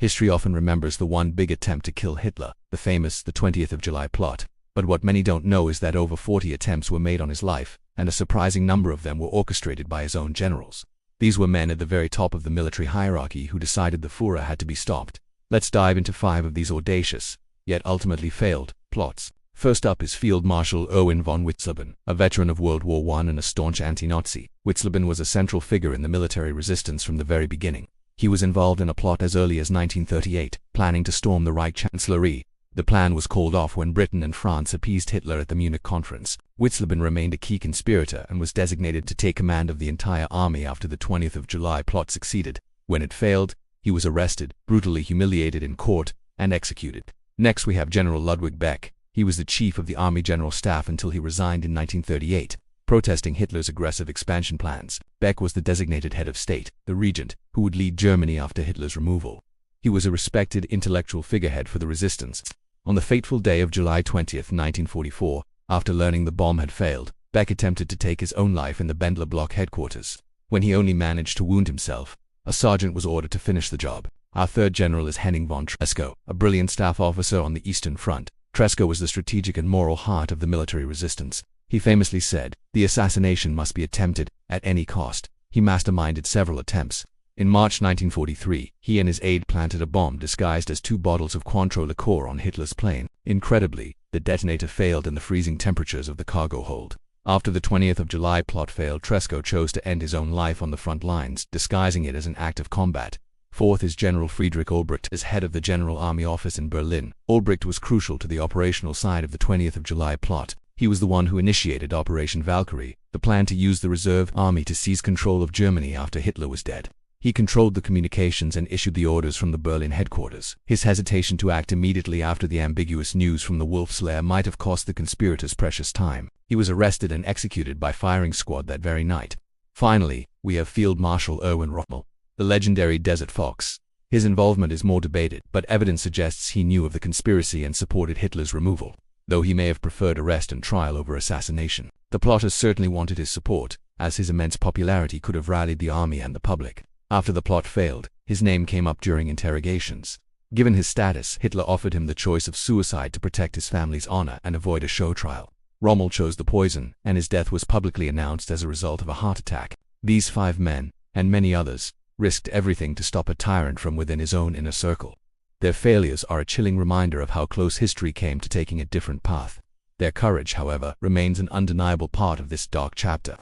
History often remembers the one big attempt to kill Hitler, the famous the 20th of July plot. But what many don't know is that over 40 attempts were made on his life, and a surprising number of them were orchestrated by his own generals. These were men at the very top of the military hierarchy who decided the Führer had to be stopped. Let's dive into 5 of these audacious, yet ultimately failed, plots. First up is Field Marshal Erwin von Witzleben, a veteran of World War I and a staunch anti-Nazi. Witzleben was a central figure in the military resistance from the very beginning. He was involved in a plot as early as 1938, planning to storm the Reich Chancellery. The plan was called off when Britain and France appeased Hitler at the Munich conference. Witzleben remained a key conspirator and was designated to take command of the entire army after the 20th of July plot succeeded. When it failed, he was arrested, brutally humiliated in court, and executed. Next we have General Ludwig Beck. He was the chief of the Army General Staff until he resigned in 1938, protesting Hitler's aggressive expansion plans. Beck was the designated head of state, the regent, who would lead Germany after Hitler's removal. He was a respected intellectual figurehead for the resistance. On the fateful day of July 20, 1944, after learning the bomb had failed, Beck attempted to take his own life in the Bendler Block headquarters. When he only managed to wound himself, a sergeant was ordered to finish the job. Our third general is Henning von Tresckow, a brilliant staff officer on the Eastern Front. Tresckow was the strategic and moral heart of the military resistance. He famously said, "The assassination must be attempted at any cost." He masterminded several attempts. In March 1943, he and his aide planted a bomb disguised as 2 bottles of Cointreau liqueur on Hitler's plane. Incredibly, the detonator failed in the freezing temperatures of the cargo hold. After the 20th of July plot failed, Tresckow chose to end his own life on the front lines, disguising it as an act of combat. Fourth is General Friedrich Olbricht as head of the General Army Office in Berlin. Olbricht was crucial to the operational side of the 20th of July plot. He was the one who initiated Operation Valkyrie, the plan to use the reserve army to seize control of Germany after Hitler was dead. He controlled the communications and issued the orders from the Berlin headquarters. His hesitation to act immediately after the ambiguous news from the Wolf's Lair might have cost the conspirators precious time. He was arrested and executed by firing squad that very night. Finally, we have Field Marshal Erwin Rommel, the legendary Desert Fox. His involvement is more debated, but evidence suggests he knew of the conspiracy and supported Hitler's removal, though he may have preferred arrest and trial over assassination. The plotters certainly wanted his support, as his immense popularity could have rallied the army and the public. After the plot failed, his name came up during interrogations. Given his status, Hitler offered him the choice of suicide to protect his family's honor and avoid a show trial. Rommel chose the poison, and his death was publicly announced as a result of a heart attack. These 5 men, and many others, risked everything to stop a tyrant from within his own inner circle. Their failures are a chilling reminder of how close history came to taking a different path. Their courage, however, remains an undeniable part of this dark chapter.